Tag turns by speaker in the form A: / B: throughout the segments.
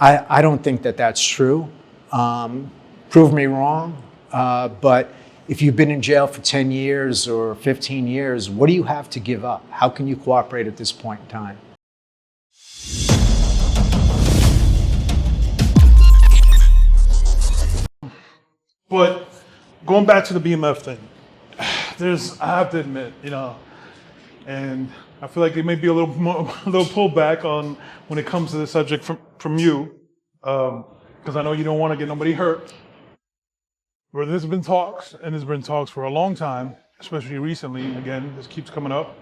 A: I don't think that that's true. Prove me wrong, but if you've been in jail for 10 years or 15 years, what do you have to give up? How can you cooperate at this point in time?
B: But going back to the BMF thing, I have to admit, and I feel like there may be a little pullback on when it comes to the subject from you, because I know you don't want to get nobody hurt. But there's been talks, and there's been talks for a long time, especially recently. Again, this keeps coming up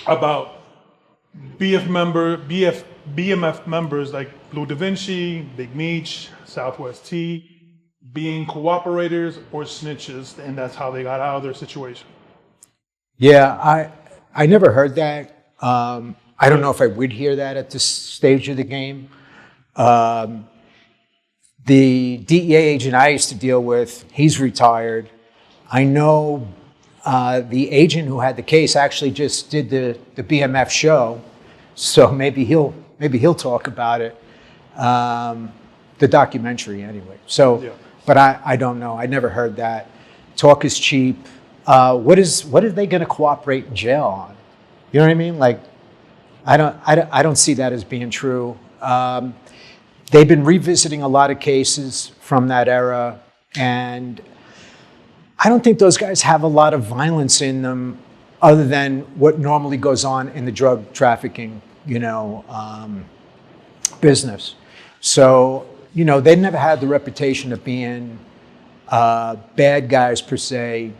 B: about BMF members like Blue Da Vinci, Big Meech, Southwest T, being cooperators or snitches, and that's how they got out of their situation.
A: Yeah, I never heard that. I don't know if I would hear that at this stage of the game. The DEA agent I used to deal with, he's retired. I know the agent who had the case actually just did the BMF show, so maybe he'll talk about it. The documentary anyway. So, yeah. But I don't know. I never heard that. Talk is cheap. What are they going to cooperate in jail on? You know what I mean? Like, I don't see that as being true. They've been revisiting a lot of cases from that era, and I don't think those guys have a lot of violence in them other than what normally goes on in the drug trafficking, business. So, they never had the reputation of being bad guys per se,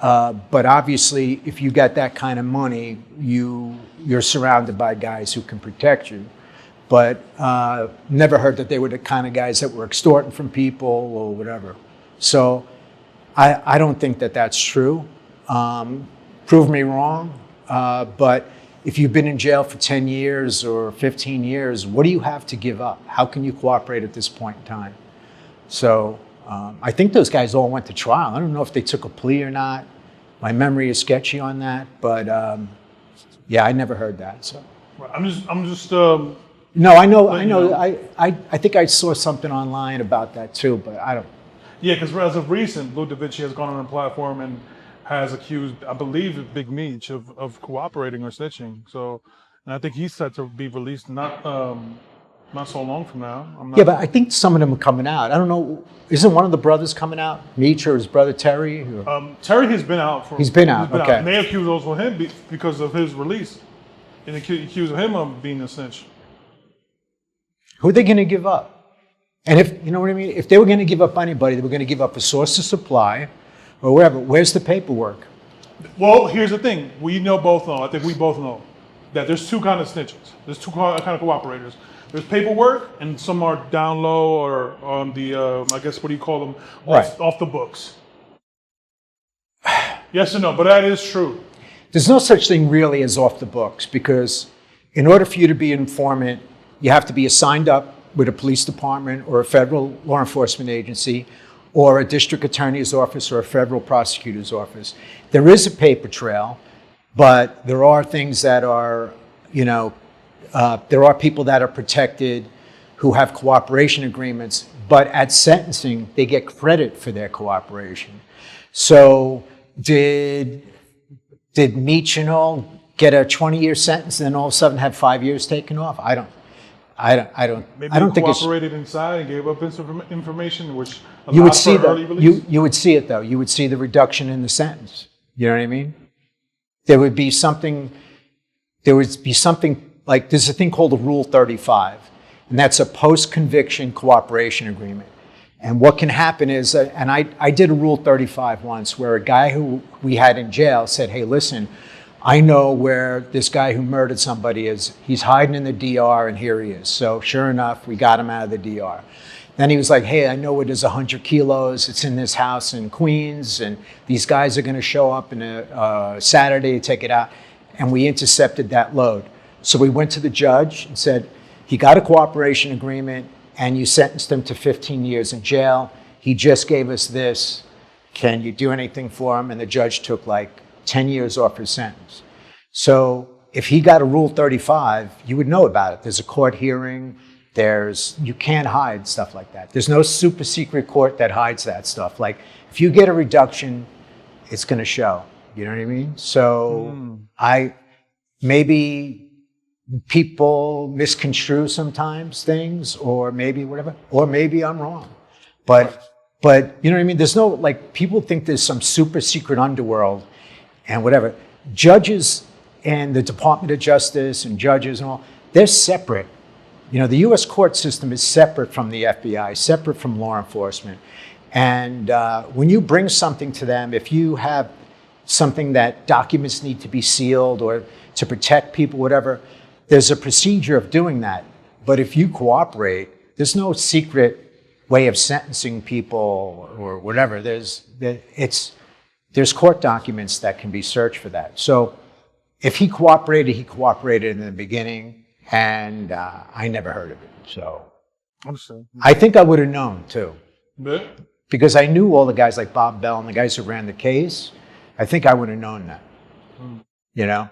A: but obviously if you got that kind of money, you're surrounded by guys who can protect you. But never heard that they were the kind of guys that were extorting from people or whatever. So I don't think that that's true. Prove me wrong, but if you've been in jail for 10 years or 15 years, what do you have to give up? How can you cooperate at this point in time? So I think those guys all went to trial. I don't know if they took a plea or not. My memory is sketchy on that, but yeah, I never heard that. So
B: I'm just.
A: No, I know. I think I saw something online about that too, but I don't.
B: Yeah, because as of recent, Blue Da Vinci has gone on a platform and has accused, I believe, Big Meech of cooperating or snitching. So, and I think he's set to be released not so long from now.
A: Yeah, but I think some of them are coming out. I don't know. Isn't one of the brothers coming out? Meech or his brother Terry?
B: Terry has been out.
A: He's been out. Okay.
B: And they accuse also him because of his release, and accuse him of being a snitch.
A: Who are they going to give up? And if, you know what I mean? If they were going to give up anybody, they were going to give up a source of supply or wherever. Where's the paperwork?
B: Well, here's the thing. I think we both know that there's two kind of snitches. There's two kind of cooperators. There's paperwork, and some are down low or on the, I guess, what do you call them? Off the books. Yes or no? But that is true.
A: There's no such thing really as off the books, because in order for you to be an informant, you have to be assigned up with a police department or a federal law enforcement agency or a district attorney's office or a federal prosecutor's office. There is a paper trail, but there are things that are, there are people that are protected who have cooperation agreements, but at sentencing, they get credit for their cooperation. So did Meech and all get a 20-year sentence and then all of a sudden have 5 years taken off? I don't
B: Maybe
A: I don't
B: they
A: think
B: cooperated inside and gave up information, which
A: you would see
B: early release.
A: You would see it though. You would see the reduction in the sentence. You know what I mean? There would be something like, there's a thing called a Rule 35, and that's a post-conviction cooperation agreement. And what can happen is, and I did a Rule 35 once where a guy who we had in jail said, hey, listen, I know where this guy who murdered somebody is. He's hiding in the DR, and here he is. So sure enough, we got him out of the DR. Then he was like, hey, I know where there's 100 kilos. It's in this house in Queens, and these guys are going to show up on a Saturday to take it out. And we intercepted that load. So we went to the judge and said, he got a cooperation agreement, and you sentenced him to 15 years in jail. He just gave us this. Can you do anything for him? And the judge took like 10 years off his sentence. So if he got a Rule 35, you would know about it. There's a court hearing, You can't hide stuff like that. There's no super secret court that hides that stuff. Like, if you get a reduction, it's going to show. You know what I mean? So maybe people misconstrue sometimes things, or maybe whatever, or maybe I'm wrong. But you know what I mean? There's no, like, people think there's some super secret underworld and whatever. Judges and the Department of Justice and judges and all, they're separate. You know, the U.S. court system is separate from the FBI, separate from law enforcement. And when you bring something to them, if you have something that documents need to be sealed or to protect people, whatever, there's a procedure of doing that. But if you cooperate, there's no secret way of sentencing people or whatever. There's court documents that can be searched for that. So if he cooperated in the beginning, and I never heard of it. So I think I would have known too.
B: Yeah.
A: Because I knew all the guys like Bob Bell and the guys who ran the case. I think I would have known that. You know?